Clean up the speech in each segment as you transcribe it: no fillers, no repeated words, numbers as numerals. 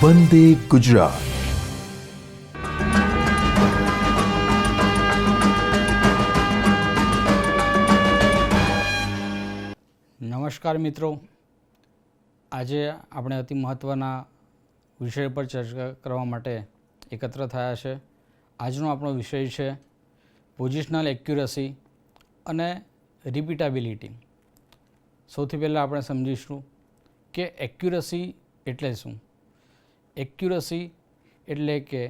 વંદે ગુજરાત. નમસ્કાર મિત્રો, આજે આપણે અતિ મહત્ત્વના વિષય પર ચર્ચા કરવા માટે એકત્ર થયા છે. આજનો આપણો વિષય છે પોઝિશનલ એક્યુરસી અને રિપીટેબિલિટી. સૌથી પહેલાં આપણે સમજીશું કે એક્યુરસી એટલે શું. એક્યુરસી એટલે કે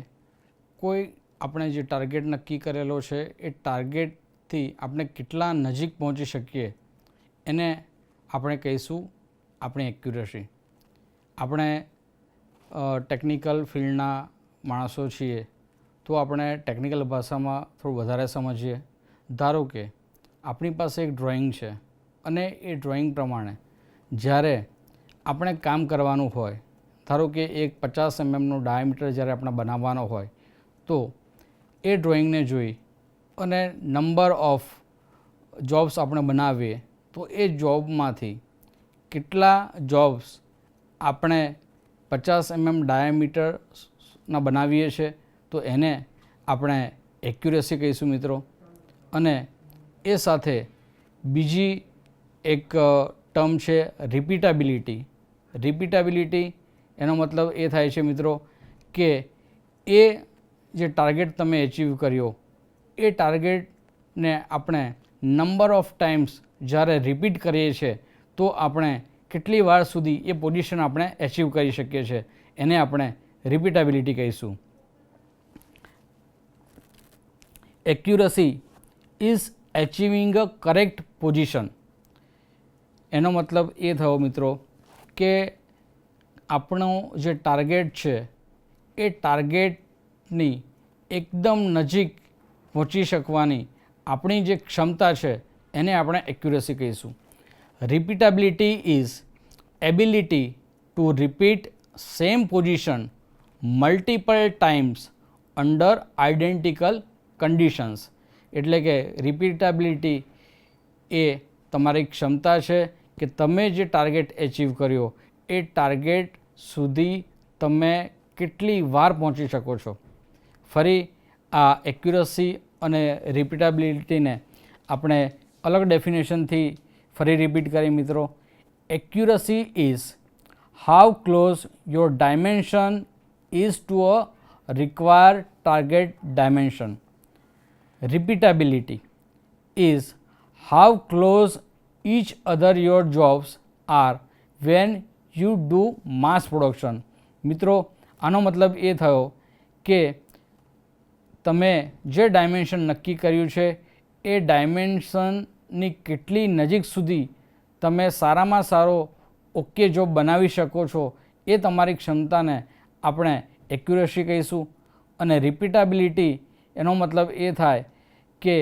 કોઈ આપણે જે ટાર્ગેટ નક્કી કરેલો છે એ ટાર્ગેટથી આપણે કેટલા નજીક પહોંચી શકીએ એને આપણે કહીશું આપણી એક્યુરસી. આપણે ટેકનિકલ ફિલ્ડના માણસો છીએ તો આપણે ટેકનિકલ ભાષામાં થોડું વધારે સમજીએ. ધારો કે આપણી પાસે એક ડ્રોઈંગ છે અને એ ડ્રોઈંગ પ્રમાણે જ્યારે આપણે કામ કરવાનું હોય, ધારો કે એક 50 mm ડાયામીટર જ્યારે આપણે બનાવવાનો હોય તો એ ડ્રોઈંગને જોઈ અને નંબર ઓફ જોબ્સ આપણે બનાવીએ તો એ જોબમાંથી કેટલા જોબ્સ આપણે 50 mm ડાયામીટરના બનાવીએ છીએ તો એને આપણે એક્યુરસી કહીશું મિત્રો. અને એ સાથે બીજી એક ટર્મ છે રિપીટેબિલિટી. રિપીટેબિલિટી એનો મતલબ એ થાય છે મિત્રો કે એ જે ટાર્ગેટ તમે એચીવ કર્યો એ ટાર્ગેટને આપણે નંબર ઓફ ટાઈમ્સ જ્યારે રિપીટ કરીએ છીએ તો આપણે કેટલી વાર સુધી એ પોઝિશન આપણે એચીવ કરી શકીએ છીએ એને આપણે રિપીટેબિલિટી કહીશું. Accuracy is achieving a correct position. એનો મતલબ એ થયો મિત્રો કે આપણો જે ટાર્ગેટ છે એ ટાર્ગેટની એકદમ નજીક પહોંચી શકવાની આપણી જે ક્ષમતા છે એને આપણે એક્યુરસી કહીશું. Repeatability is ability to repeat same position multiple times under identical conditions. એટલે કે રિપીટેબિલિટી એ તમારી ક્ષમતા છે કે તમે જે ટાર્ગેટ એચીવ કર્યો એ ટાર્ગેટ સુધી તમે કેટલી વાર પહોંચી શકો છો. ફરી આ એક્યુરસી અને રિપીટેબિલિટીને આપણે અલગ ડેફિનેશનથી ફરી રિપીટ કરીએ મિત્રો. Accuracy is how close your dimension is to a required target dimension. Repeatability is how close each other your jobs are when you do mass production. મિત્રો આનો મતલબ એ થયો કે તમે જે ડાયમેન્શન નક્કી કર્યું છે એ ડાયમેન્શનની કેટલી નજીક સુધી તમે સારામાં સારો ઓકે જોબ બનાવી શકો છો એ તમારી ક્ષમતાને આપણે એક્યુરસી કહીશું. અને રિપીટેબિલિટી એનો મતલબ એ થાય કે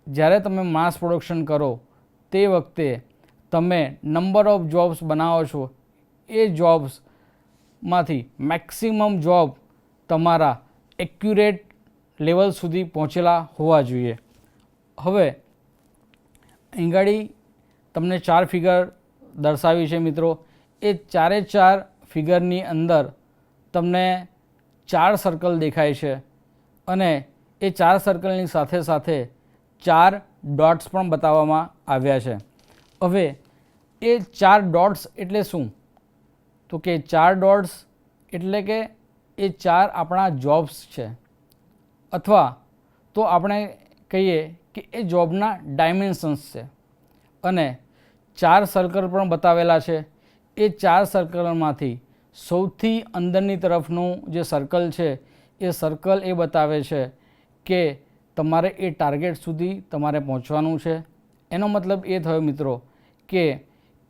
જ્યારે તમે માસ પ્રોડક્શન કરો તે વખતે તમે નંબર ઓફ જોબ્સ બનાવો છો એ જોબ્સમાંથી મેક્સિમમ જોબ તમારા એક્યુરેટ લેવલ સુધી પહોંચેલા હોવા જોઈએ. હવે અહીંગાડી તમને 4 ફિગર દર્શાવી છે મિત્રો. એ ચારે 4 ફિગરની અંદર તમને 4 સર્કલ દેખાય છે અને એ 4 સર્કલની સાથે સાથે 4 ડોટ્સ પણ બતાવવામાં આવ્યા છે. હવે એ 4 ડોટ્સ એટલે શું? તો કે 4 ડોટ્સ એટલે કે એ 4 આપણા જોબ્સ છે, અથવા તો આપણે કહીએ કે એ જોબના ડાયમેન્શન્સ છે. અને 4 સર્કલ પણ બતાવેલા છે. એ 4 સર્કલમાંથી સૌથી અંદરની તરફનું જે સર્કલ છે એ સર્કલ એ બતાવે છે કે તમારે એ ટાર્ગેટ સુધી તમારે પહોંચવાનું છે. એનો મતલબ એ થયો મિત્રો કે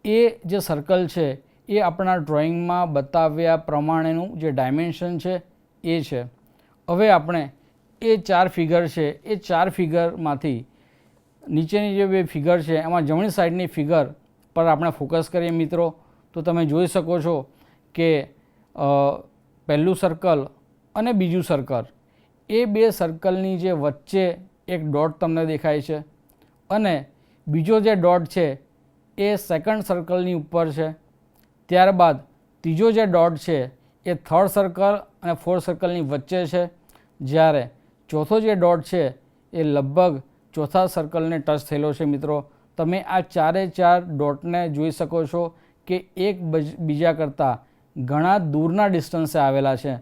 એ જે સર્કલ છે એ આપણા ડ્રોઈંગમાં બતાવ્યા પ્રમાણેનું જે ડાયમેન્શન છે એ છે. હવે આપણે એ 4 ફિગર છે એ 4 ફિગરમાંથી નીચેની જે 2 ફિગર છે એમાં જમણી સાઈડની ફિગર પર આપણે ફોકસ કરીએ મિત્રો તો તમે જોઈ શકો છો કે પહેલું સર્કલ અને બીજું સર્કલ એ 2 સર્કલની જે વચ્ચે એક ડોટ તમને દેખાય છે અને બીજો જે ડોટ છે એ સેકન્ડ સર્કલની ઉપર છે. ત્યારબાદ ત્રીજો જે ડોટ છે એ થર્ડ સર્કલ અને ફોર્થ સર્કલની વચ્ચે છે, જ્યારે ચોથો જે ડોટ છે એ લગભગ ચોથા સર્કલને ટચ થયેલો છે. મિત્રો તમે આ ચારે ચાર ડોટને જોઈ શકો છો કે એક બીજા કરતાં ઘણા દૂરના ડિસ્ટન્સે આવેલા છે.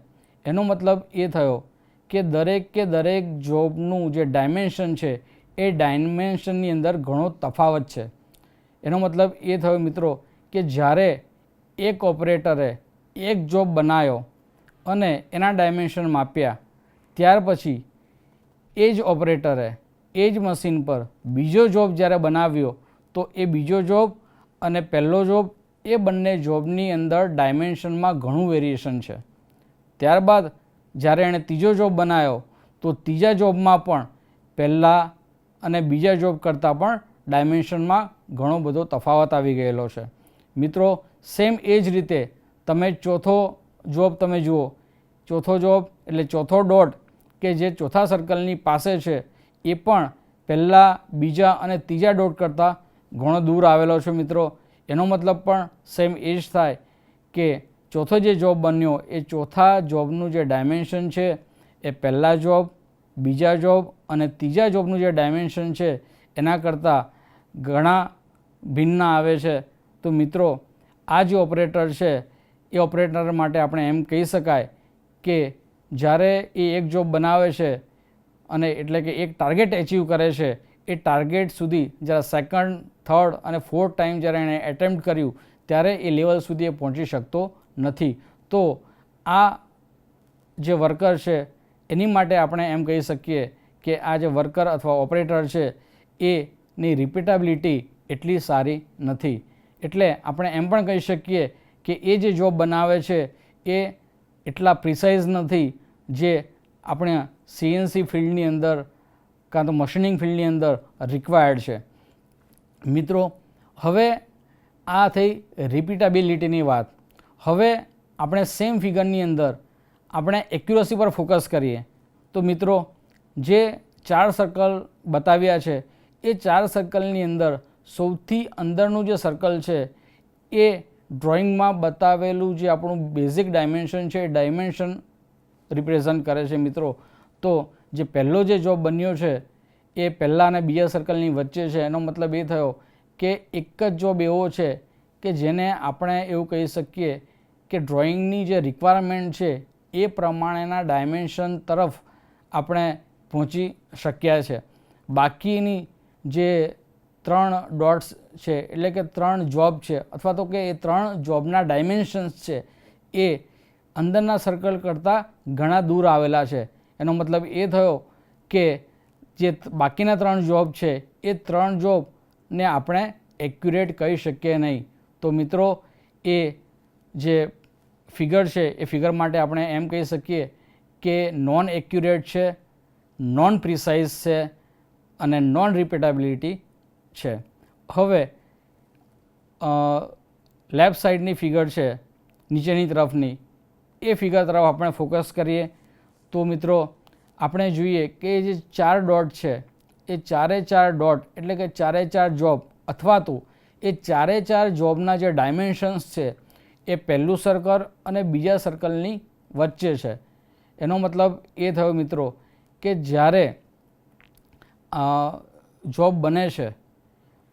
એનો મતલબ એ થયો કે દરેક જોબનું જે ડાયમેન્શન છે એ ડાયમેન્શનની અંદર ઘણો તફાવત છે. એનો મતલબ એ થયો મિત્રો કે જ્યારે એક ઓપરેટરે એક જોબ બનાવ્યો અને એના ડાયમેન્શન માપ્યા, ત્યાર પછી એ જ ઓપરેટરે એ જ મશીન પર બીજો જોબ જ્યારે બનાવ્યો તો એ બીજો જોબ અને પહેલો જોબ એ બંને જોબની અંદર ડાયમેન્શનમાં ઘણું વેરિએશન છે. ત્યારબાદ જ્યારે એણે ત્રીજો જોબ બનાવ્યો તો ત્રીજા જોબમાં પણ પહેલાં અને બીજા જોબ કરતાં પણ ડાયમેન્શનમાં ઘણો બધો તફાવત આવી ગયેલો છે. મિત્રો સેમ એ જ રીતે તમે ચોથો જોબ તમે જુઓ, ચોથો જોબ એટલે ચોથો ડોટ કે જે ચોથા સર્કલની પાસે છે એ પણ પહેલાં બીજા અને ત્રીજા ડોટ કરતાં ઘણો દૂર આવેલો છે. મિત્રો એનો મતલબ પણ સેમ એ જ થાય કે ચોથો જે જોબ બન્યો એ ચોથા જોબનું જે ડાયમેન્શન છે એ પહેલાં જોબ, બીજા જોબ અને ત્રીજા જોબનું જે ડાયમેન્શન છે એના કરતાં ઘણા ભિન્ન આવે છે. તો મિત્રો આ જે ઓપરેટર છે એ ઓપરેટર માટે આપણે એમ કહી શકાય કે જ્યારે એ એક જોબ બનાવે છે અને એટલે કે એક ટાર્ગેટ એચીવ કરે છે, એ ટાર્ગેટ સુધી જ્યારે સેકન્ડ, થર્ડ અને ફોર્થ ટાઈમ જ્યારે એણે એટેમ્પ્ટ કર્યું ત્યારે એ લેવલ સુધી એ પહોંચી શકતો નથી. તો આ જે વર્કર છે એની માટે આપણે એમ કહી શકીએ કે આ જે વર્કર અથવા ઓપરેટર છે એની રિપીટેબિલિટી એટલી સારી નથી. એટલે આપણે એમ પણ કહી શકીએ કે એ જે જોબ બનાવે છે એ એટલા પ્રિસાઇઝ નથી જે આપણે સીએનસી ફિલ્ડની અંદર કાં તો મશીનિંગ ફિલ્ડની અંદર રિક્વાયર્ડ છે. મિત્રો હવે આ થઈ રિપીટેબિલિટીની વાત. હવે આપણે સેમ ફિગરની અંદર આપણે એક્યુરસી પર ફોકસ કરીએ. તો મિત્રો જે ચાર સર્કલ બતાવ્યા છે એ ચાર સર્કલની અંદર સૌથી અંદરનું જે સર્કલ છે એ ડ્રોઈંગમાં બતાવેલું જે આપણું બેઝિક ડાયમેન્શન છે એ ડાયમેન્શન રિપ્રેઝન્ટ કરે છે. મિત્રો તો જે પહેલો જે જોબ બન્યો છે એ પહેલાં અને બીજા સર્કલની વચ્ચે છે. એનો મતલબ એ થયો કે એક જ જોબ એવો છે કે જેને આપણે એવું કહી શકીએ કે ડ્રોઈંગની જે રિક્વાયરમેન્ટ છે એ પ્રમાણેના ડાયમેન્શન તરફ આપણે પહોંચી શક્યા છે. બાકીની જે ત્રણ ડોટ્સ છે એટલે કે ત્રણ જોબ છે અથવા તો કે એ ત્રણ જોબના ડાયમેન્શન્સ છે એ અંદરના સર્કલ કરતાં ઘણા દૂર આવેલા છે. એનો મતલબ એ થયો કે જે બાકીના ત્રણ જોબ છે એ ત્રણ જોબને આપણે એક્યુરેટ કહી શકીએ નહીં. તો મિત્રો એ જે ફિગર છે એ ફિગર માટે આપણે એમ કહી શકીએ કે નોન એક્યુરેટ છે, નોન પ્રિસાઇઝ છે અને નોન રિપીટેબિલિટી છે. હવે લેફ્ટ સાઈડની ફિગર છે નીચેની તરફની, એ ફિગર તરફ આપણે ફોકસ કરીએ તો મિત્રો આપણે જોઈએ કે જે ચાર ડોટ છે એ ચારે ચાર ડોટ એટલે કે ચારે ચાર જોબ અથવા તો એ ચારે ચાર જોબના જે ડાયમેન્શન્સ છે એ પહેલું સર્કલ અને બીજા સર્કલની વચ્ચે છે. એનો મતલબ એ થયો મિત્રો કે જ્યારે જોબ બને છે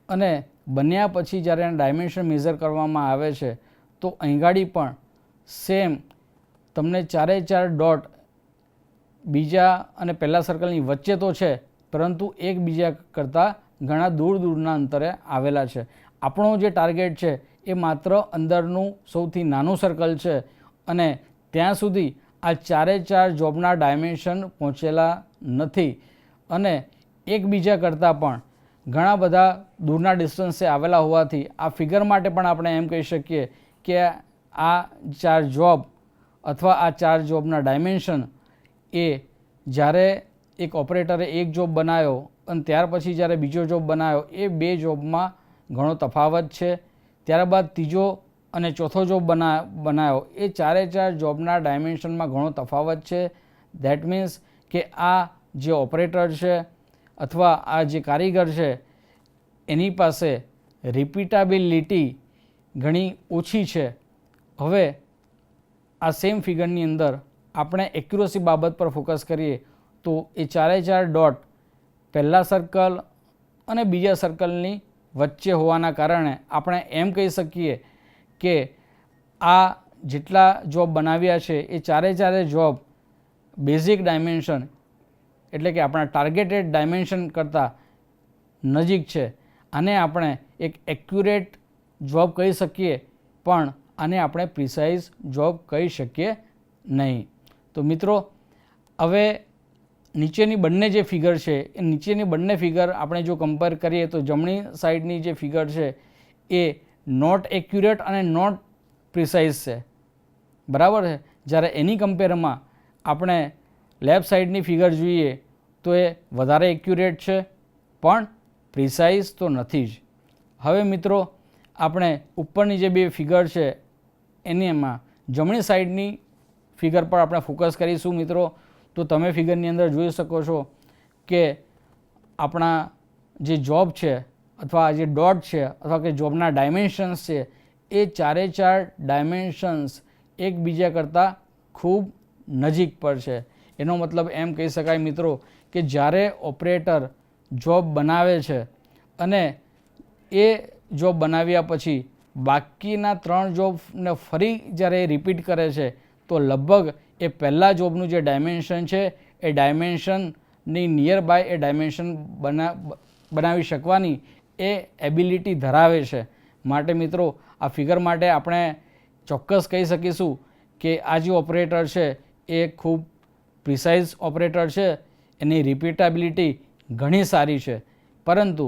અને બન્યા પછી જ્યારે એના ડાયમેન્શન મેઝર કરવામાં આવે છે તો અહીંગાડી પણ સેમ તમને ચારે ચાર ડોટ બીજા અને પહેલા સર્કલની વચ્ચે તો છે પરંતુ એકબીજા કરતાં ઘણા દૂરના અંતરે આવેલા છે. આપણો જે ટાર્ગેટ છે એ માત્ર અંદરનું સૌથી નાનું સર્કલ છે અને ત્યાં સુધી આ ચારે ચાર જોબના ડાયમેન્શન પહોંચેલા નથી અને એકબીજા કરતાં પણ ઘણા બધા દૂરના ડિસ્ટન્સે આવેલા હોવાથી આ ફિગર માટે પણ આપણે એમ કહી શકીએ કે આ ચાર જોબ અથવા આ ચાર જોબના ડાયમેન્શન એ જ્યારે એક ઓપરેટરે એક જોબ બનાવ્યો અને ત્યાર પછી જ્યારે બીજો જોબ બનાવ્યો એ બે જોબમાં ઘણો તફાવત છે. ત્યારબાદ ત્રીજો અને ચોથો જોબ બનાવ્યો એ ચારે ચાર જોબના ડાયમેન્શનમાં ઘણો તફાવત છે. ધેટ મીન્સ કે આ જે ઓપરેટર છે અથવા આ જે કારીગર છે એની પાસે રિપીટેબિલિટી ઘણી ઓછી છે. હવે આ સેમ ફિગરની અંદર આપણે એક્યુરસી બાબત પર ફોકસ કરીએ તો એ ચારે ચાર ડોટ પહેલા સર્કલ અને બીજા સર્કલની વચ્ચે હોવાના કારણે આપણે એમ કહી શકીએ કે આ જેટલા જોબ બનાવ્યા છે એ ચારે જોબ બેઝિક ડાયમેન્શન એટલે કે આપણા ટાર્ગેટેડ ડાયમેન્શન કરતાં નજીક છે. આને આપણે એક એક્યુરેટ જોબ કહી શકીએ પણ આને આપણે પ્રિસાઇઝ જોબ કહી શકીએ નહીં. તો મિત્રો હવે નીચેની બંને જે ફિગર છે એ નીચેની બંને ફિગર આપણે જો કમ્પેર કરીએ તો જમણી સાઈડની જે ફિગર છે એ નોટ એક્યુરેટ અને નોટ પ્રિસાઇઝ છે, બરાબર છે. જ્યારે એની કમ્પેરમાં આપણે લેફ્ટ સાઈડની ફિગર જોઈએ તો એ વધારે એક્યુરેટ છે પણ પ્રિસાઇઝ તો નથી જ. હવે મિત્રો આપણે ઉપરની જે બે ફિગર છે એમાં જમણી સાઈડની ફિગર પર આપણે ફોકસ કરીશું મિત્રો. તો તમે ફિગરની અંદર જોઈ શકો છો કે આપણા જે જોબ છે અથવા જે ડોટ છે અથવા કે જોબના ડાયમેન્શન્સ છે એ ચારે ચાર ડાયમેન્શન્સ એકબીજા કરતાં ખૂબ નજીક પર છે. એનો મતલબ એમ કહી શકાય મિત્રો કે જ્યારે ઓપરેટર જોબ બનાવે છે અને એ જોબ બનાવ્યા પછી બાકીના 3 જોબને ફરી જ્યારે રિપીટ કરે છે તો લગભગ એ પહેલાં જોબનું જે ડાયમેન્શન છે એ ડાયમેન્શનની નિયર બાય એ ડાયમેન્શન બનાવી શકવાની એ એબિલિટી ધરાવે છે. માટે મિત્રો આ ફિગર માટે આપણે ચોક્કસ કહી શકીશું કે આ જે ઓપરેટર છે એ ખૂબ પ્રિસાઇઝ ઓપરેટર છે, એની રિપીટેબિલિટી ઘણી સારી છે. પરંતુ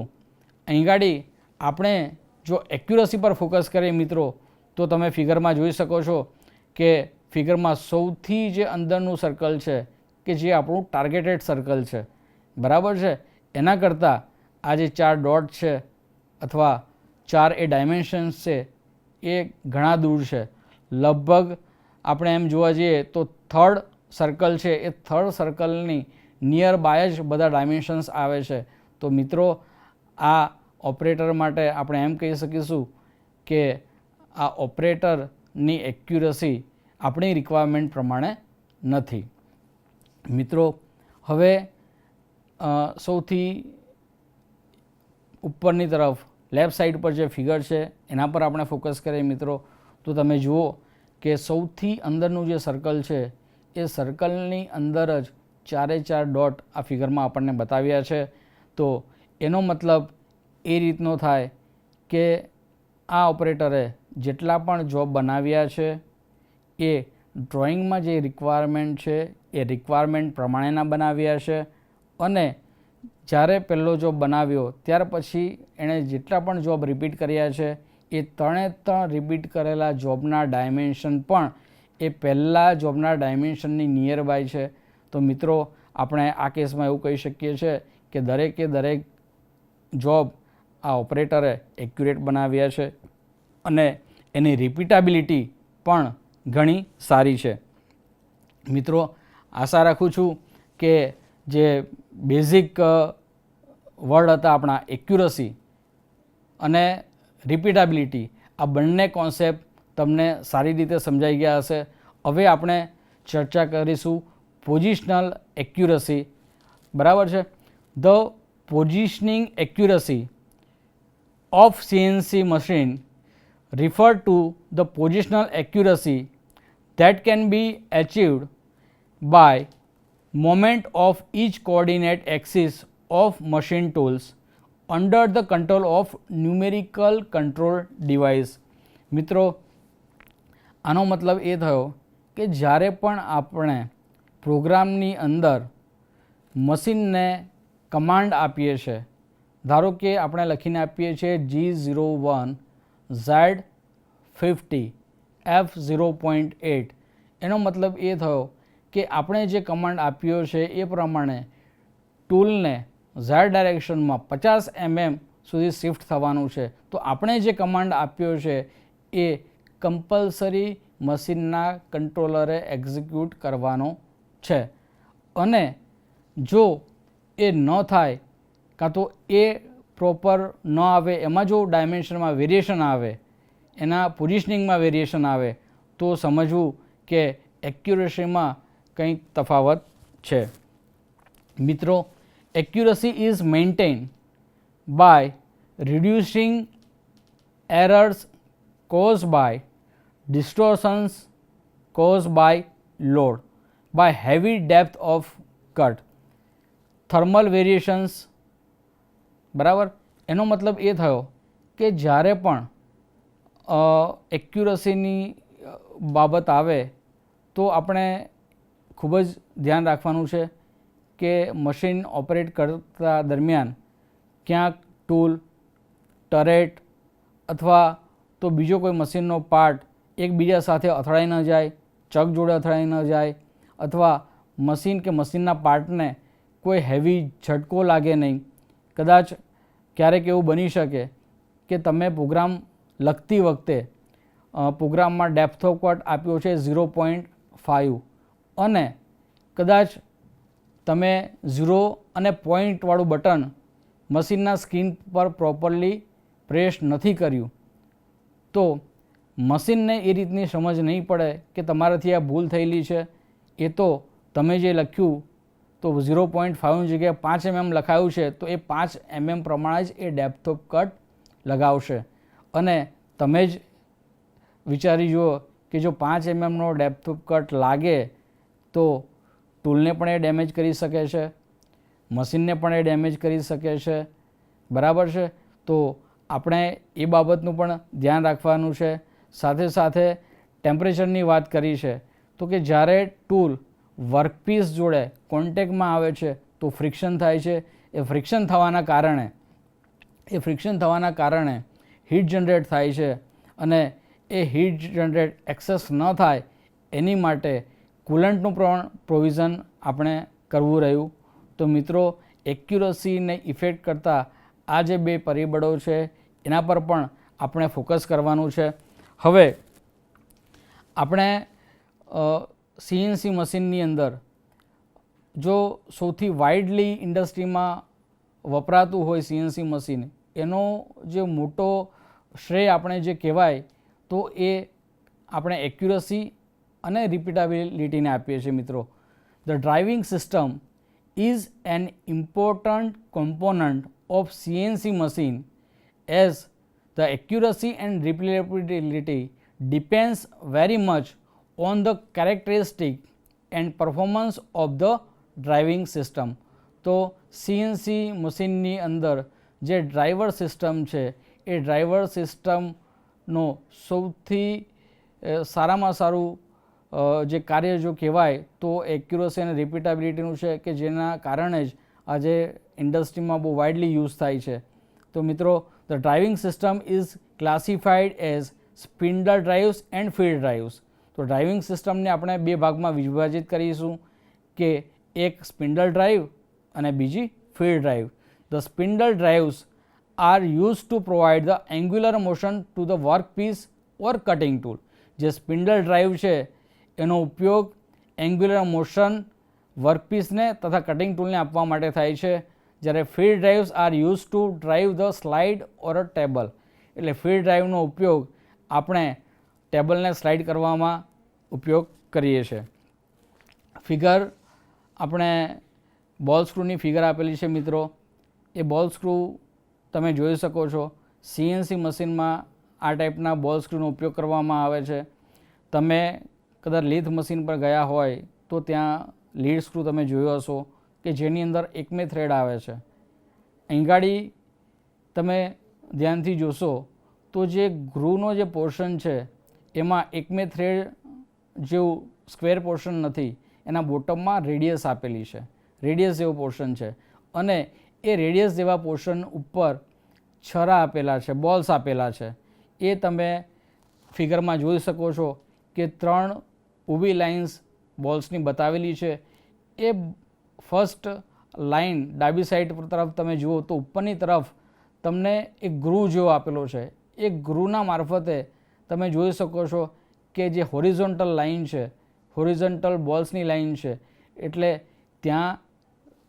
અહીં ગાડી આપણે જો એક્યુરસી પર ફોકસ કરીએ મિત્રો તો તમે ફિગરમાં જોઈ શકો છો કે ફિગરમાં સૌથી જે અંદરનું સર્કલ છે કે જે આપણું ટાર્ગેટેડ સર્કલ છે, બરાબર છે, એના કરતાં આ જે 4 ડોટ છે અથવા 4 એ ડાયમેન્શન્સ છે એ ઘણા દૂર છે. લગભગ આપણે એમ જોવા જઈએ તો થર્ડ સર્કલ છે એ થર્ડ સર્કલની નિયર બાય જ બધા ડાયમેન્શન્સ આવે છે. તો મિત્રો આ ઓપરેટર માટે આપણે એમ કહી શકીશું કે આ ઓપરેટરની એક્યુરસી આપણી રિક્વાયરમેન્ટ પ્રમાણે નથી. મિત્રો હવે સૌથી ઉપરની તરફ લેફ્ટ સાઈડ પર જે ફિગર છે એના પર આપણે ફોકસ કરીએ મિત્રો તો તમે જુઓ કે સૌથી અંદરનું જે સર્કલ છે એ સર્કલની અંદર જ ચારે ચાર ડોટ આ ફિગરમાં આપણને બતાવ્યા છે. તો એનો મતલબ એ રીતનો થાય કે આ ઓપરેટરે જેટલા પણ જોબ બનાવ્યા છે એ ડ્રોઈંગમાં જે રિક્વાયરમેન્ટ છે એ રિક્વાયરમેન્ટ પ્રમાણેના બનાવ્યા છે અને જ્યારે પહેલો જોબ બનાવ્યો ત્યાર પછી એણે જેટલા પણ જોબ રિપીટ કર્યા છે એ 3 રિપીટ કરેલા જોબના ડાયમેન્શન પણ એ પહેલાં જોબના ડાયમેન્શનની નિયર બાય છે. તો મિત્રો આપણે આ કેસમાં એવું કહી શકીએ છીએ કે દરેક જોબ આ ઓપરેટરે એક્યુરેટ બનાવ્યા છે અને એની રિપીટેબિલિટી પણ ઘણી સારી છે. મિત્રો આશા રાખું છું કે જે બેઝિક વર્ડ હતા આપણા એક્યુરસી અને રિપીટેબિલિટી આ બંને કોન્સેપ્ટ તમને સારી રીતે સમજાઈ ગયા હશે. હવે આપણે ચર્ચા કરીશું પોઝિશનલ એક્યુરસી, બરાબર છે. The positioning accuracy of CNC machine refer to the positional accuracy that can be achieved by movement of each coordinate axis of machine tools under the control of numerical control device. મિત્રો આનો મતલબ એ થયો કે જ્યારે પણ આપણે પ્રોગ્રામની અંદર મશીનને કમાન્ડ આપીએ છીએ, ધારો કે આપણે લખીને આપીએ છીએ G01 Z50 F0.8, એનો મતલબ એ થયો કે આપણે જે કમાન્ડ આપ્યો છે એ પ્રમાણે ટૂલને ઝેડ ડાયરેક્શનમાં 50 mm સુધી શિફ્ટ થવાનું છે. તો આપણે જે કમાન્ડ આપ્યો છે એ કમ્પલસરી મશીનના કંટ્રોલરે એક્ઝિક્યુટ કરવાનો છે અને જો એ ન થાય કાં તો એ પ્રોપર ન આવે, એમાં જો ડાયમેન્શનમાં વેરિએશન આવે, એના પોઝિશનિંગમાં વેરિએશન આવે તો સમજવું કે એક્યુરેસીમાં કંઈક તફાવત છે. મિત્રો, accuracy is maintain by reducing errors caused by distortions caused by load, by heavy depth of cut, thermal variations. બરાબર, એનો મતલબ એ થયો કે જ્યારે પણ એક્યુરસીની બાબત આવે તો આપણે ખૂબ જ ધ્યાન રાખવાનું છે કે મશીન ઓપરેટ કરતા દરમિયાન ક્યાંક ટૂલ, ટરેટ અથવા તો બીજો કોઈ મશીનનો પાર્ટ એકબીજા સાથે અથડાઈ ન જાય, ચક જોડે અથડાઈ ન જાય, અથવા મશીન કે મશીનના પાર્ટને કોઈ હેવી ઝટકો લાગે નહીં. કદાચ ક્યારેક એવું બની શકે કે તમે પ્રોગ્રામ લખતી વખતે પ્રોગ્રામમાં ડેપ્થ ઓફ કટ આપ્યો છે 0.5 અને કદાચ તમે 0 અને પોઈન્ટવાળું બટન મશીનના સ્ક્રીન પર પ્રોપરલી પ્રેસ નથી કર્યું તો મશીનને એ રીતની સમજ નહીં પડે કે તમારાથી આ ભૂલ થયેલી છે. એ તો તમે જે લખ્યું તો 0.5ની જગ્યાએ 5 mm લખાયું છે તો એ 5 mm પ્રમાણે જ એ ડેપ્થ ઓફ કટ લગાવશે. અને તમે જ વિચારી જુઓ કે જો 5 mmનો ડેપ્થ ઓફ કટ લાગે તો ટૂલને પણ એ ડેમેજ કરી શકે છે, મશીનને પણ એ ડેમેજ કરી શકે છે. બરાબર છે, તો આપણે એ બાબતનું પણ ધ્યાન રાખવાનું છે. સાથે સાથે ટેમ્પરેચરની વાત કરી છે તો કે જ્યારે ટૂલ વર્કપીસ જોડે કોન્ટેક્ટમાં આવે છે તો ફ્રિક્શન થાય છે. એ ફ્રિક્શન થવાના કારણે હીટ જનરેટ થાય છે અને એ હીટ જનરેટ એક્સેસ ન થાય એની માટે કુલન્ટનું પણ પ્રોવિઝન આપણે કરવું રહ્યું. તો મિત્રો, એક્યુરસીને ઇફેક્ટ કરતા આ જે બે પરિબળો છે એના પર પણ આપણે ફોકસ કરવાનું છે. હવે આપણે CNC મશીનની અંદર જો સૌથી વાઇડલી ઇન્ડસ્ટ્રીમાં વપરાતું હોય CNC મશીન, એનો જે મોટો શ્રેય આપણે જે કહેવાય તો એ આપણે એક્યુરસી અને રિપીટેબિલિટીને આપીએ છીએ. મિત્રો, the driving system is an important component of CNC machine as the accuracy and repeatability depends very much on the characteristic and performance of the driving system. તો CNC મશીનની અંદર જે ડ્રાઈવર સિસ્ટમ છે એ driver સિસ્ટમનો સૌથી સારામાં સારું જે કાર્ય જો કહેવાય તો એક્યુરસી અને રિપીટેબિલિટીનું છે કે જેના કારણે જ આજે ઇન્ડસ્ટ્રીમાં બહુ વાઇડલી યુઝ થાય છે. તો મિત્રો, the driving system is classified as spindle drives and field drives. તો ડ્રાઇવિંગ સિસ્ટમને આપણે બે ભાગમાં વિભાજિત કરીશું કે એક સ્પિન્ડલ ડ્રાઇવ અને બીજી field drive. The spindle drives are use to provide the angular motion to the workpiece or cutting tool. જે સ્પિન્ડલ ડ્રાઇવ છે એનો ઉપયોગ એન્ગ્યુલર મોશન વર્કપીસને તથા કટિંગ ટૂલને આપવા માટે થાય છે. જ્યારે field drives are use to drive the slide or a table. એટલે ફીલ્ડ ડ્રાઇવનો ઉપયોગ આપણે ટેબલને સ્લાઇડ કરવામાં ઉપયોગ કરીએ છીએ. ફિગર આપણે બોલ સ્ક્રૂની ફિગર આપેલી છે. મિત્રો, એ બોલ સ્ક્રૂ તમે જોઈ શકો છો. CNC મશીનમાં આ ટાઈપના બોલ સ્ક્રૂનો ઉપયોગ કરવામાં આવે છે. તમે કદાચ લીથ મશીન પર ગયા હોય તો ત્યાં લીડ સ્ક્રૂ તમે જોયો હશો કે જેની અંદર એકમે થ્રેડ આવે છે. અહીંગાડી તમે ધ્યાનથી જોશો તો જે ગ્રુનો જે પોર્શન છે એમાં એકમે થ્રેડ જેવું સ્ક્વેર પોર્શન નથી, એના બોટમમાં રેડિયસ આપેલી છે, રેડિયસ જેવો પોર્શન છે અને એ રેડિયસ જેવા પોર્શન ઉપર છરા આપેલા છે, બોલ્સ આપેલા છે. એ તમે ફિગરમાં જોઈ શકો છો કે 3 ઊભી લાઇન્સ બોલ્સની બતાવેલી છે. એ ફર્સ્ટ લાઇન ડાબી સાઈડ તરફ તમે જુઓ તો ઉપરની તરફ તમને એક ગ્રુવ જેવો આપેલો છે. એ ગ્રુવના મારફતે તમે જોઈ શકો છો કે જે હોરિઝોન્ટલ લાઇન છે, હોરિઝોન્ટલ બોલ્સની લાઇન છે, એટલે ત્યાં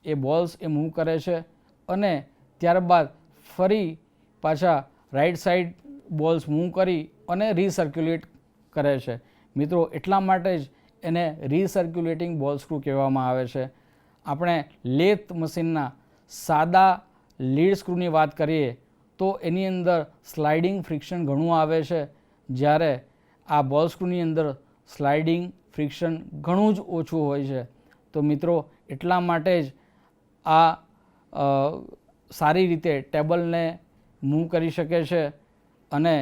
એ બોલ્સ એ મૂવ કરે છે અને ત્યારબાદ ફરી પાછા રાઈટ સાઈડ બોલ્સ મૂવ કરી અને રીસર્ક્યુલેટ કરે છે. મિત્રો એટલા માટે જ એને રીસર્ક્યુલેટિંગ બોલ સ્ક્રૂ કહેવામાં આવે છે. આપણે લેથ મશીનના સાદા લીડ સ્ક્રૂની વાત કરીએ તો એની અંદર સ્લાઇડિંગ ફ્રિક્શન ઘણું આવે છે, જ્યારે આ બોલ સ્ક્રૂની અંદર સ્લાઇડિંગ ફ્રિક્શન ઘણું જ ઓછું હોય છે. તો મિત્રો એટલા માટે જ આ સારી રીતે ટેબલને મૂવ કરી શકે છે અને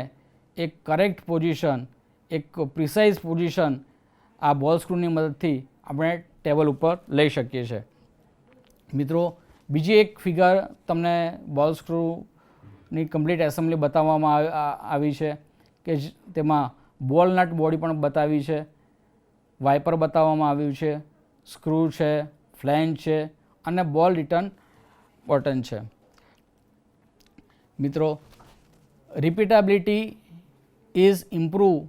એક કરેક્ટ પોઝિશન, એક પ્રિસાઇઝ પોઝિશન આ બોલ સ્ક્રૂની મદદથી આપણે ટેબલ ઉપર લઈ શકીએ છીએ. મિત્રો બીજી એક ફિગર તમને બોલ સ્ક્રૂની કમ્પ્લીટ એસેમ્બલી બતાવવામાં આવી છે કે તેમાં બોલ નટ બોડી પણ બતાવી છે, વાઇપર બતાવવામાં આવ્યું છે, સ્ક્રૂ છે, ફ્લેંજ છે અને બોલ રિટર્ન બટન છે. મિત્રો repeatability is improve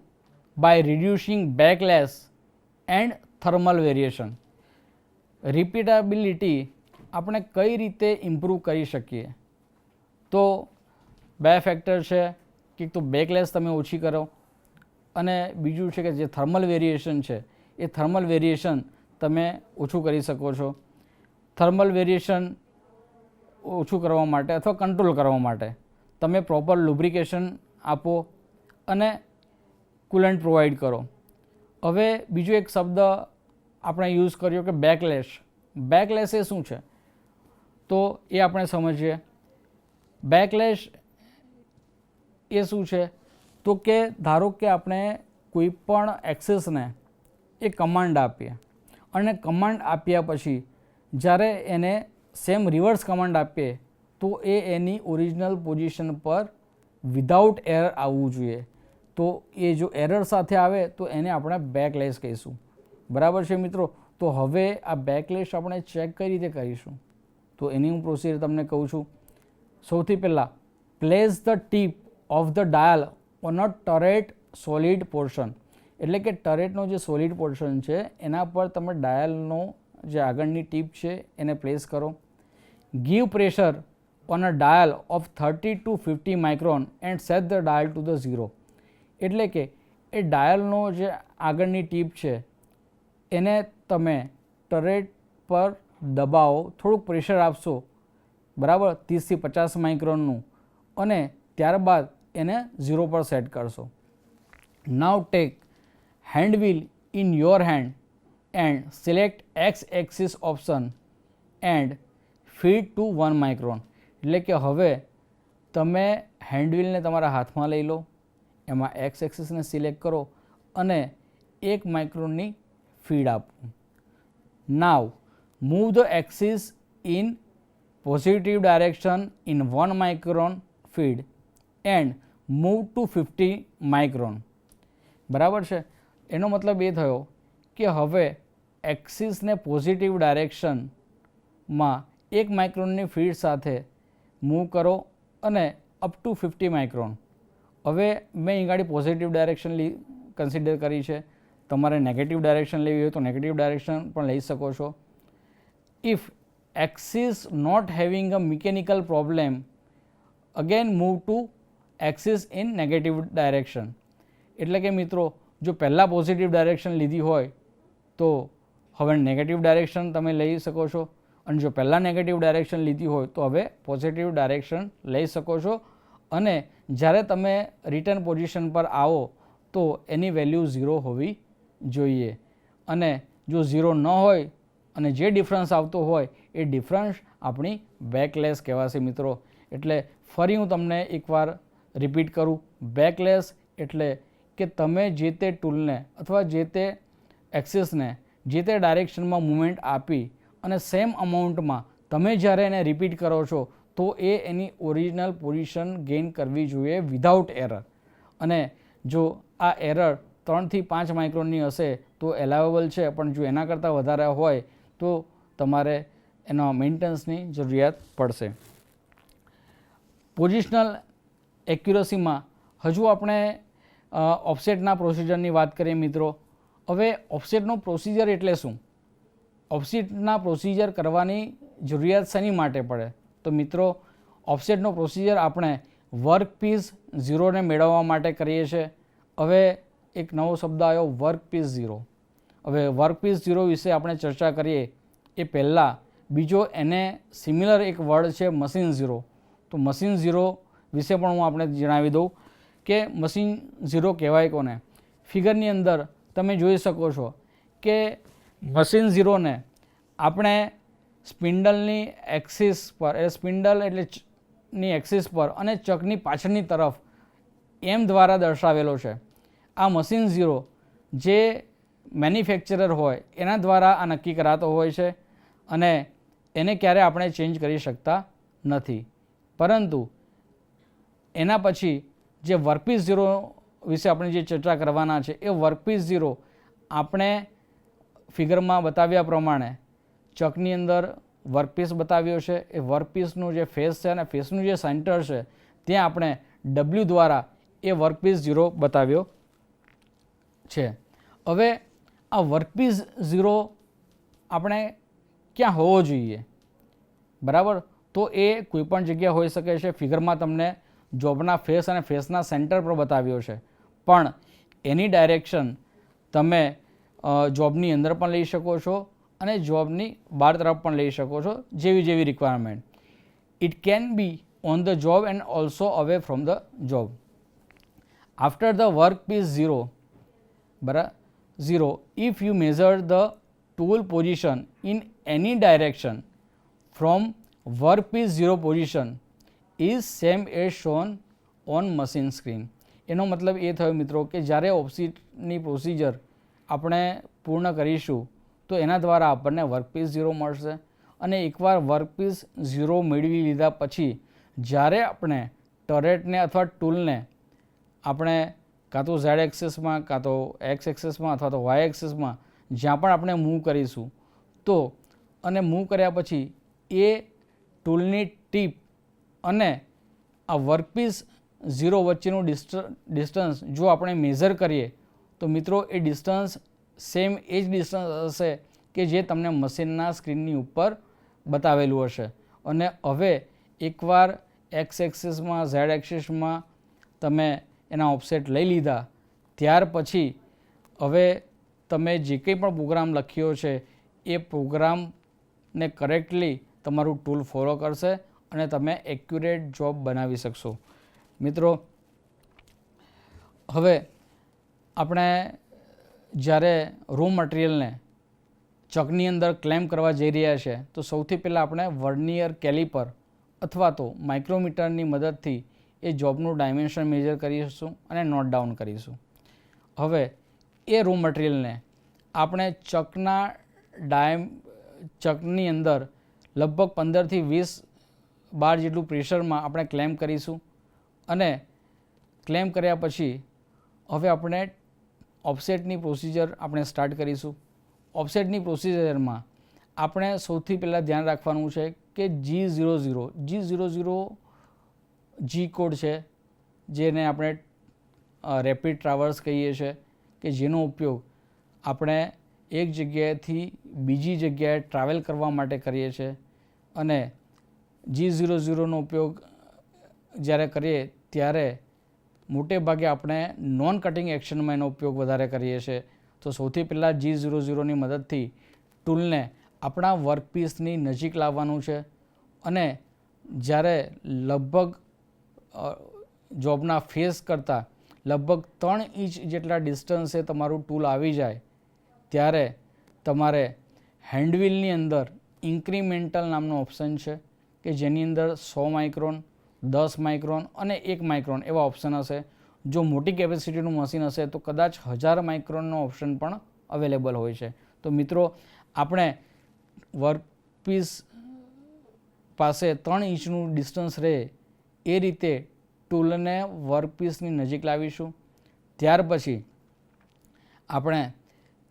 by reducing backlash and thermal variation. Repeatability આપણે કઈ રીતે ઇમ્પ્રૂવ કરી શકીએ? તો બે ફેક્ટર છે કે તો બેકલેસ તમે ઓછી કરો અને બીજું છે કે જે થર્મલ વેરિએશન છે એ થર્મલ વેરિએશન તમે ઓછું કરી શકો છો. થર્મલ વેરિએશન ઓછું કરવા માટે અથવા કંટ્રોલ કરવા માટે તમે પ્રોપર લુબ્રિકેશન આપો અને કુલન્ટ પ્રોવાઈડ કરો. હવે બીજો એક શબ્દ આપણે યુઝ કર્યો કે બેકલેશ. બેકલેશ એ શું છે? તો એ આપણે સમજીએ. બેકલેશ એ શું છે? તો કે ધારો કે આપણે કોઈ પણ એક્સેસને એ કમાન્ડ આપીએ અને કમાન્ડ આપ્યા પછી જ્યારે એને સેમ રિવર્સ કમાન્ડ આપીએ તો એ એની ઓરિજિનલ પોઝિશન પર વિધાઉટ એરર આવવું જોઈએ. તો એ જો એરર સાથે આવે તો એને આપણે બેકલેશ કહીશું. બરાબર છે મિત્રો? તો હવે આ બેકલેશ આપણે ચેક કઈ રીતે કરીશું? તો એની હું પ્રોસિજર તમને કહું છું. સૌથી પહેલાં place the tip of the dial on a turret solid portion. એટલે કે ટરેટનો જે સોલિડ પોર્શન છે એના પર તમે ડાયલનો જે આગળની ટીપ છે એને પ્લેસ કરો. Give pressure on a dial of 30 to 50 micron and set the dial to the 0. એટલે કે એ ડાયલનો જે આગળની ટીપ છે એને તમે ટરેટ પર દબાવો, થોડુંક પ્રેશર આપશો, બરાબર, 30 થી 50 માઇક્રોનનું, અને ત્યારબાદ એને 0 પર સેટ કરશો. Now take hand wheel in your hand and select x axis option and feed to 1 micron. એટલે કે હવે તમે હેન્ડવ્હીલને તમારા હાથમાં લઈ લો, એમાં એક્સ એક્સિસને સિલેક્ટ કરો અને 1 માઇક્રોનની ફીડ આપો. Now move the axis in positive direction in 1 micron feed and move to 50 micron. બરાબર છે? એનો મતલબ એ થયો કે હવે એક્સિસને પોઝિટિવ ડાયરેક્શનમાં 1 માઇક્રોનની ફીડ સાથે મૂવ કરો અને અપ ટુ 50 માઇક્રોન. હવે મેં અહીં ગાડી પોઝિટિવ ડાયરેક્શન કન્સિડર કરી છે. તમારે નેગેટિવ ડાયરેક્શન લેવી હોય તો નેગેટિવ ડાયરેક્શન પણ લઈ શકો છો. If axis not having a mechanical problem, again move to axis in negative direction. એટલે કે મિત્રો જો પહેલાં પોઝિટિવ ડાયરેક્શન લીધી હોય તો હવે નેગેટિવ ડાયરેક્શન તમે લઈ શકો છો, અને જો પહેલાં નેગેટિવ ડાયરેક્શન લીધી હોય તો હવે પોઝિટિવ ડાયરેક્શન લઈ શકો છો. અને જ્યારે તમે રિટર્ન પોઝિશન પર આવો તો એની વેલ્યુ 0 હોવી જોઈએ, અને જો 0 ન હોય અને જે ડિફરન્સ આવતો હોય એ ડિફરન્સ આપણી બેકલેસ કહેવાશે મિત્રો. એટલે ફરી હું તમને એકવાર રિપીટ કરું. બેકલેસ એટલે કે તમે જે તે ટૂલને અથવા જે તે એક્સિસને જે તે ડાયરેક્શનમાં મૂવમેન્ટ આપી અને સેમ અમાઉન્ટમાં તમે જ્યારે એને રિપીટ કરો છો તો એ એની ઓરિજિનલ પોઝિશન ગેઇન કરવી જોઈએ વિધાઉટ એરર. અને જો આ એરર 3 થી 5 માઇક્રોનની હશે તો એલાવેબલ છે, પણ જો એના કરતાં વધારે હોય તો તમારે એના મેન્ટેનન્સની જરૂરિયાત પડશે. પોઝિશનલ એક્યુરસીમાં હજુ આપણે ઓફસેટના પ્રોસિજરની વાત કરીએ મિત્રો. હવે ઓફસેટનો પ્રોસિજર એટલે શું? ઓફસેટના પ્રોસિજર કરવાની જરૂરિયાત શેની માટે પડે? તો મિત્રો ઓફસેટનો પ્રોસિજર આપણે વર્ક પીસ 0ને મેળવવા માટે કરીએ છીએ. હવે એક નવો શબ્દ આવ્યો વર્કપીસ 0. હવે વર્કપીસ 0 વિશે આપણે ચર્ચા કરીએ એ પહેલાં બીજો એને સિમિલર એક વર્ડ છે મશીન 0. તો મશીન 0 વિશે પણ હું આપણે જણાવી દઉં કે મશીન 0 કહેવાય કોને. ફિગરની અંદર તમે જોઈ શકો છો કે મશીન 0ને આપણે સ્પિન્ડલની એક્સિસ પર, એટલે સ્પિન્ડલ એટલે ની એક્સિસ પર અને ચકની પાછળની તરફ એમ દ્વારા દર્શાવેલો છે. આ મશીન 0 જે મેન્યુફેક્ચરર હોય એના દ્વારા આ નક્કી કરાતો હોય છે અને એને ક્યારે આપણે ચેન્જ કરી શકતા નથી. પરંતુ એના પછી જે વર્કપીસ 0 વિશે આપણે જે ચર્ચા કરવાના છે એ વર્કપીસ 0 આપણે ફિગરમાં બતાવ્યા પ્રમાણે ચકની અંદર વર્કપીસ બતાવ્યો છે. એ વર્કપીસનું જે ફેસ છે અને ફેસનું જે સેન્ટર છે ત્યાં આપણે W દ્વારા એ વર્કપીસ 0 બતાવ્યો છે. હવે આ વર્કપીસ 0 આપણે ક્યાં હોવો જોઈએ, બરાબર? તો એ કોઈપણ જગ્યા હોઈ શકે છે. ફિગરમાં તમને જોબના ફેસ અને ફેસના સેન્ટર પર બતાવ્યો છે, પણ એની ડાયરેક્શન તમે જોબની અંદર પણ લઈ શકો છો અને જોબની બહાર તરફ પણ લઈ શકો છો, જેવી requirement. It can be on the job and also away from the job. After the workpiece 0, બરાબર 0, if you measure the tool position in any direction from workpiece 0 position is same as shown on machine screen. એનો મતલબ એ થયો મિત્રો કે જ્યારે ઓપ્સિટની procedure આપણે પૂર્ણ કરીશું તો એના દ્વારા આપણને વર્કપીસ 0 મળશે અને એકવાર વર્કપીસ 0 મેળવી લીધા પછી જ્યારે આપણે ટરેટને અથવા ટૂલને આપણે કાં તો ઝેડ એક્સિસમાં, કાં તો એક્સ એક્સિસમાં અથવા તો વાય એક્સિસમાં જ્યાં પણ આપણે મૂવ કરીશું તો અને મૂવ કર્યા પછી એ ટૂલની ટીપ અને આ વર્કપીસ 0 વચ્ચેનું ડિસ્ટન્સ જો આપણે મેઝર કરીએ તો મિત્રો એ ડિસ્ટન્સ સેમ એ જ ડિસ્ટન્સ હશે કે જે તમને મશીનના સ્ક્રીનની ઉપર બતાવેલું હશે. અને હવે એકવાર એક્સ એક્સિસમાં, ઝેડ એક્સિસમાં તમે એના ઓફસેટ લઈ લીધા ત્યાર પછી હવે તમે જે કંઈ પણ પ્રોગ્રામ લખ્યો છે એ પ્રોગ્રામને કરેક્ટલી તમારું ટૂલ ફોલો કરશે અને તમે એક્યુરેટ જોબ બનાવી શકશો. મિત્રો હવે આપણે જ્યારે રો મટીરિયલને ચકની અંદર ક્લેમ કરવા જઈ રહ્યા છે તો સૌથી પહેલાં આપણે વર્નિયર કેલિપર અથવા તો માઇક્રોમીટરની મદદથી એ જોબનું ડાયમેન્શન મેજર કરીશું અને નોટ ડાઉન કરીશું. હવે એ રો મટીરિયલને આપણે ચકની અંદર લગભગ 15 થી 20 બાર જેટલું પ્રેશરમાં આપણે ક્લેમ કરીશું અને ક્લેમ કર્યા પછી હવે આપણે ઓફસેટની પ્રોસિજર આપણે સ્ટાર્ટ કરીશું. ઓફસેટની પ્રોસિજરમાં આપણે સૌથી પહેલાં ધ્યાન રાખવાનું છે કે G00 જી કોડ છે જેને આપણે રેપિડ ટ્રાવર્સ કહીએ છીએ કે જેનો ઉપયોગ આપણે એક જગ્યાએથી બીજી જગ્યાએ ટ્રાવેલ કરવા માટે કરીએ છીએ અને G00નો ઉપયોગ જ્યારે કરીએ ત્યારે મોટે ભાગે આપણે નોન કટિંગ એક્શનમાં એનો ઉપયોગ વધારે કરીએ છીએ. તો સૌથી પહેલાં G00ની મદદથી ટૂલને આપણા વર્કપીસની નજીક લાવવાનું છે અને જ્યારે લગભગ જોબના ફેસ કરતાં લગભગ 3 ઇંચ જેટલા ડિસ્ટન્સે તમારું ટૂલ આવી જાય ત્યારે તમારે હેન્ડવ્હીલની અંદર ઇન્ક્રીમેન્ટલ નામનો ઓપ્શન છે કે જેની અંદર 100 માઇક્રોન, 10 માઇક્રોન અને 1 માઇક્રોન એવા ઓપ્શન હશે. જો મોટી કેપેસિટીનું મશીન હશે તો કદાચ 1000 માઇક્રોનનો ઓપ્શન પણ અવેલેબલ હોય છે. તો મિત્રો આપણે વર્કપીસ પાસે 3 ઇંચનું ડિસ્ટન્સ રહે એ રીતે ટૂલને વર્કપીસની નજીક લાવીશું. ત્યાર પછી આપણે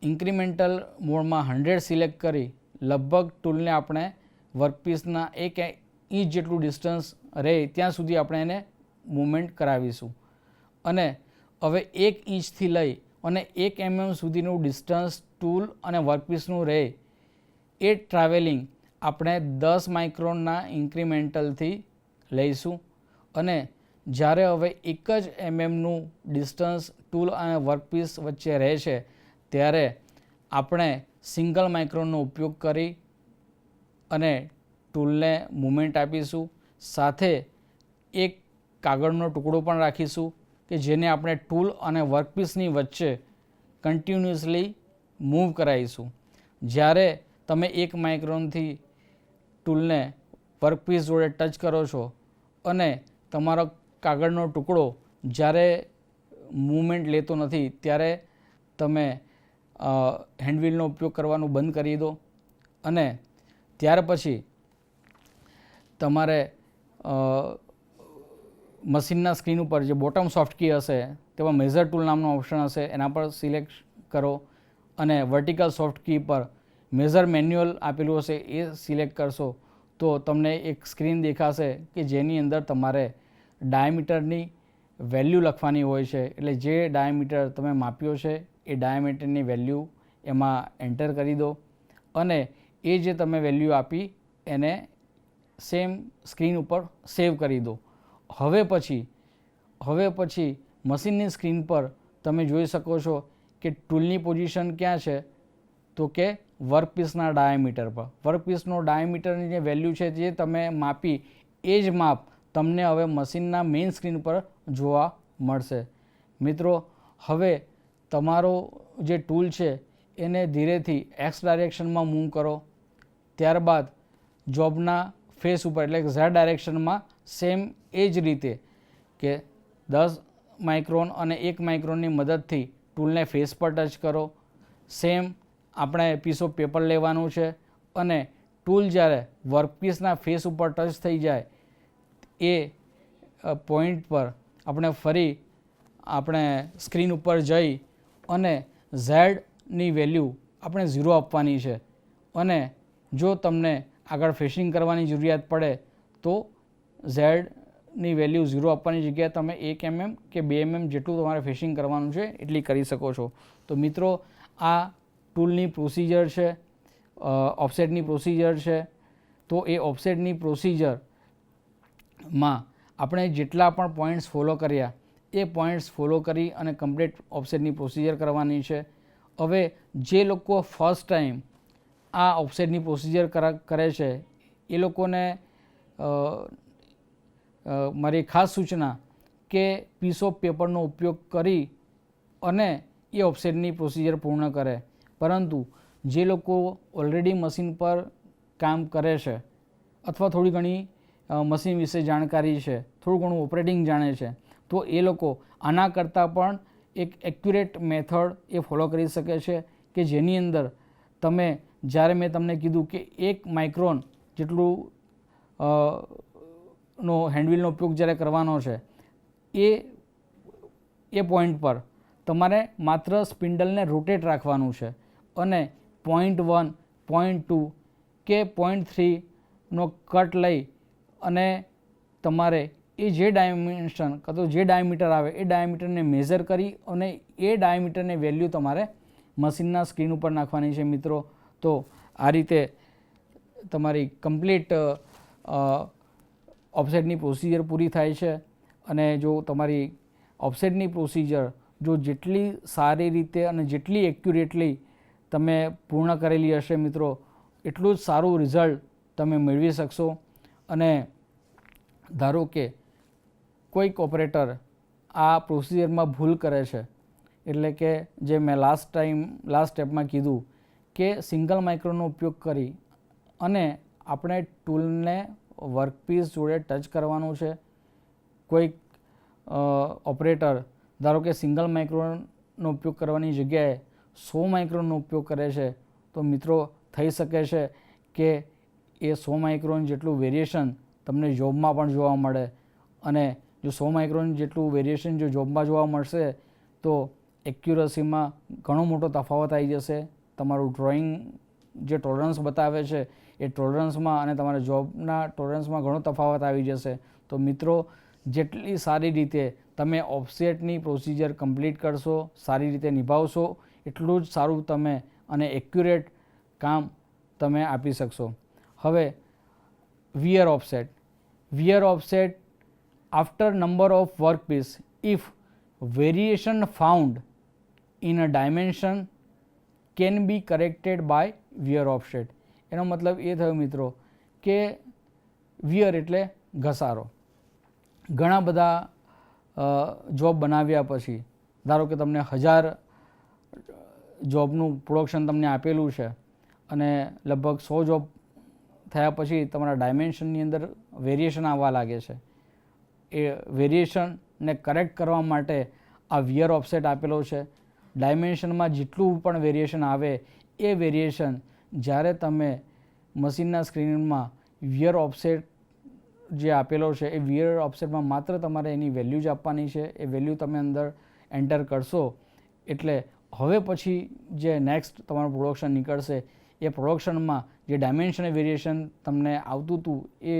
ઇન્ક્રીમેન્ટલ મોડમાં 100 સિલેક્ટ કરી લગભગ ટૂલને આપણે વર્કપીસના 1 ઇંચ જેટલું ડિસ્ટન્સ રહે ત્યાં સુધી આપણે એને મૂવમેન્ટ કરાવીશું અને હવે 1 ઇંચથી લઈ અને 1 mm સુધીનું ડિસ્ટન્સ ટૂલ અને વર્કપીસનું રહે એ ટ્રાવેલિંગ આપણે 10 માઇક્રોનના ઇન્ક્રીમેન્ટલથી લઈશું અને જ્યારે હવે એક જ એમએમનું ડિસ્ટન્સ ટૂલ અને વર્કપીસ વચ્ચે રહે છે ત્યારે આપણે સિંગલ માઇક્રોનનો ઉપયોગ કરી અને ટૂલને મૂવમેન્ટ આપીશું. સાથે એક કાગળનો ટુકડો પણ રાખીશું કે જેને આપણે ટૂલ અને વર્કપીસની વચ્ચે કન્ટિન્યુઅસલી મૂવ કરાવીશું. જ્યારે તમે 1 માઇક્રોનથી ટૂલને વર્કપીસ જોડે ટચ કરો છો અને તમારો કાગળનો ટુકડો જ્યારે મૂવમેન્ટ લેતો નથી ત્યારે તમે હેન્ડવ્હીલનો ઉપયોગ કરવાનું બંધ કરી દો અને ત્યાર પછી તમારે મશીનના સ્ક્રીન ઉપર જે બોટમ સોફ્ટ કી હશે તેમાં મેઝર ટૂલ નામનો ઓપ્શન હશે, એના પર સિલેક્ટ કરો અને વર્ટિકલ સોફ્ટ કી પર મેઝર મેન્યુઅલ આપેલું હશે એ સિલેક્ટ કરશો તો તમને એક સ્ક્રીન દેખાશે કે જેની અંદર તમારે ડાયામીટરની વેલ્યુ લખવાની હોય છે. એટલે જે ડાયામીટર તમે માપ્યો છે એ ડાયામીટરની વેલ્યુ એમાં એન્ટર કરી દો અને એ જે તમે વેલ્યુ આપી એને સેમ સ્ક્રીન ઉપર સેવ કરી દો. હવે પછી મશીનની સ્ક્રીન પર તમે જોઈ શકો છો કે ટૂલની પોઝિશન ક્યાં છે તો કે વર્કપીસના ડાયામીટર પર. વર્કપીસનો ડાયામીટરની જે વેલ્યુ છે જે તમે માપી એ જ માપ તમને હવે મશીનના મેઇન સ્ક્રીન પર જોવા મળશે. મિત્રો, હવે તમારો જે ટૂલ છે એને ધીરેથી એક્સ ડાયરેક્શનમાં મૂવ કરો. ત્યારબાદ જોબના ફેસ ઉપર એટલે કે ઝેડ ડાયરેક્શનમાં સેમ એ જ રીતે કે 10 માઇક્રોન અને 1 માઇક્રોનની મદદથી ટૂલને ફેસ પર ટચ કરો. સેમ આપણે પીસ ઓફ પેપર લેવાનું છે અને ટૂલ જ્યારે વર્કપીસના ફેસ ઉપર ટચ થઈ જાય એ પોઈન્ટ પર આપણે ફરી સ્ક્રીન ઉપર જઈ અને ઝેડની વેલ્યુ આપણે 0 આપવાની છે અને જો તમને આગળ ફેસિંગ કરવાની જરૂરિયાત પડે તો ઝેડની વેલ્યુ 0 આપવાની જગ્યાએ તમે 1 mm કે 2 mm જેટલું તમારે ફેસિંગ કરવાનું છે એટલી કરી શકો છો. તો મિત્રો, આ ટૂલની પ્રોસિજર છે, ઓફસેટની પ્રોસિજર છે. તો એ ઓફસેટની પ્રોસિજરમાં આપણે જેટલા પણ પોઈન્ટ્સ ફોલો કર્યા એ પોઈન્ટ્સ ફોલો કરી અને કમ્પ્લીટ ઓફસેટની પ્રોસિજર કરવાની છે. હવે જે લોકો ફર્સ્ટ ટાઈમ આ ઓફસેટની પ્રોસિજર કરે છે એ લોકોને મારી ખાસ સૂચના કે પીસ ઓફ પેપરનો ઉપયોગ કરી અને એ ઓફસેટની પ્રોસિજર પૂર્ણ કરે. પરંતુ જે લોકો ઓલરેડી મશીન પર કામ કરે છે અથવા થોડી ઘણી મશીન વિશે જાણકારી છે, થોડું ઘણું ઓપરેટિંગ જાણે છે, તો એ લોકો આના કરતાં પણ એક એક્યુરેટ મેથડ એ ફોલો કરી શકે છે કે જેની અંદર તમે જ્યારે મેં તમને કીધું કે 1 માઇક્રોન જેટલું નો હેન્ડવ્હીલનો ઉપયોગ જ્યારે કરવાનો છે એ પોઈન્ટ પર તમારે માત્ર સ્પિન્ડલને રોટેટ રાખવાનું છે અને 0.1, 0.2 કે 0.3નો કટ લઈ અને તમારે એ જે ડાયમેન્શન કાં તો જે ડાયામીટર આવે એ ડાયામીટરને મેઝર કરી અને એ ડાયામીટરની વેલ્યુ તમારે મશીનના સ્ક્રીન ઉપર નાખવાની છે. મિત્રો, તો આ રીતે તમારી કમ્પ્લીટ ઓફસેટની પ્રોસિજર પૂરી થાય છે. અને જો તમારી ઓફસેટની પ્રોસિજર જો જેટલી સારી રીતે અને જેટલી એક્યુરેટલી તમે પૂર્ણ કરેલી હશે મિત્રો, એટલું જ સારું રિઝલ્ટ તમે મેળવી શકશો. અને ધારો કે કોઈક ઓપરેટર આ પ્રોસિજરમાં ભૂલ કરે છે, એટલે કે જે મેં લાસ્ટ સ્ટેપમાં કીધું કે સિંગલ માઇક્રોનનો ઉપયોગ કરી અને આપણે ટૂલને વર્કપીસ જોડે ટચ કરવાનું છે. કોઈક ઓપરેટર ધારો કે સિંગલ માઇક્રોનનો ઉપયોગ કરવાની જગ્યાએ 100 માઇક્રોનનો ઉપયોગ કરે છે, તો મિત્રો થઈ શકે છે કે એ 100 માઇક્રોન જેટલું વેરિએશન તમને જોબમાં પણ જોવા મળે. અને જો 100 માઇક્રોન જેટલું વેરિએશન જો જોબમાં જોવા મળશે તો એક્યુરસીમાં ઘણો મોટો તફાવત આવી જશે. તમારું ડ્રોઈંગ જે ટોલરન્સ બતાવે છે એ ટોલરન્સમાં અને તમારા જોબના ટોલરન્સમાં ઘણો તફાવત આવી જશે. તો મિત્રો, જેટલી સારી રીતે તમે ઓફસેટની પ્રોસિજર કમ્પ્લીટ કરશો, સારી રીતે નિભાવશો, એટલું જ સારું તમે અને એક્યુરેટ કામ તમે આપી શકશો. હવે wear offset after number of workpiece if variation found in a dimension can be corrected by wear offset. એનો મતલબ એ થયો મિત્રો કે વિયર એટલે ઘસારો. ઘણા બધા જોબ બનાવ્યા પછી ધારો કે તમને 1000 જોબનું પ્રોડક્શન તમને આપેલું છે અને લગભગ 100 જોબ થયા પછી તમારા ડાયમેન્શનની અંદર વેરિએશન આવવા લાગે છે. એ વેરિએશનને કરેક્ટ કરવા માટે આ વિયર ઓફસેટ આપેલો છે. ડાયમેન્શનમાં જેટલું પણ વેરિએશન આવે એ વેરિએશન જ્યારે તમે મશીનના સ્ક્રીનમાં વિયર ઓફસેટ જે આપેલો છે એ વિયર ઓફસેટમાં માત્ર તમારે એની વેલ્યુ જ આપવાની છે. એ વેલ્યુ તમે અંદર એન્ટર કરશો એટલે હવે પછી જે નેક્સ્ટ તમારું પ્રોડક્શન નીકળશે એ પ્રોડક્શનમાં જે ડાયમેન્શન વેરિએશન તમને આવતું હતું એ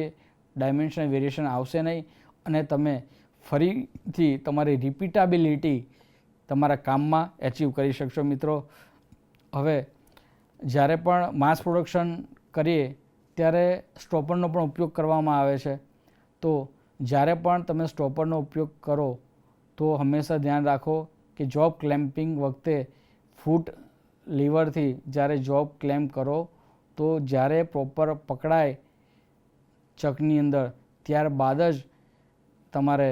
ડાયમેન્શન વેરિએશન આવશે નહીં અને તમે ફરીથી તમારી રિપીટાબિલિટી તમારા કામમાં એચીવ કરી શકશો. મિત્રો હવે જ્યારે પણ માસ પ્રોડક્શન કરીએ ત્યારે સ્ટોપરનો પણ ઉપયોગ કરવામાં આવે છે. તો જ્યારે પણ તમે સ્ટોપરનો ઉપયોગ કરો તો હંમેશા ધ્યાન રાખો કે જોબ ક્લેમ્પિંગ વખતે ફૂટ લીવરથી જ્યારે જોબ ક્લેમ્પ કરો તો જ્યારે પ્રોપર પકડાય ચકની અંદર ત્યારબાદ જ તમારે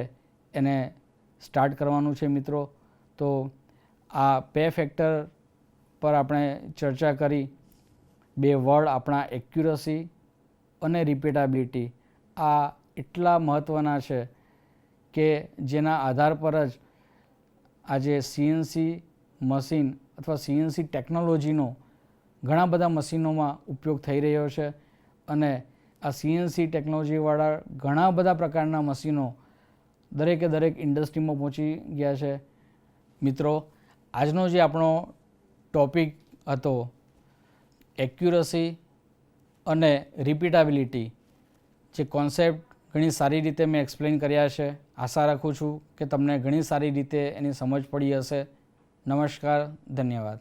એને સ્ટાર્ટ કરવાનું છે. મિત્રો તો આ પે ફેક્ટર પર આપણે ચર્ચા કરી. 2 વર્ડ આપણા એક્યુરસી અને રિપીટેબિલિટી આ એટલા મહત્ત્વના છે કે જેના આધાર પર જ આજે સીએનસી મશીન અથવા સીએનસી ટેકનોલોજીનો ઘણા બધા મશીનોમાં ઉપયોગ થઈ રહ્યો છે અને આ સીએનસી ટેકનોલોજીવાળા ઘણા બધા પ્રકારના મશીનો દરેકે દરેક ઇન્ડસ્ટ્રીમાં પહોંચી ગયા છે. મિત્રો આજનો જે આપણો ટોપિક હતો એક્યુરસી અને રિપીટેબિલિટી જે કોન્સેપ્ટ ઘણી સારી રીતે મેં એક્સપ્લેન કર્યા છે. આશા રાખું છું કે તમને ઘણી સારી રીતે એની સમજ પડી હશે. નમસ્કાર, ધન્યવાદ.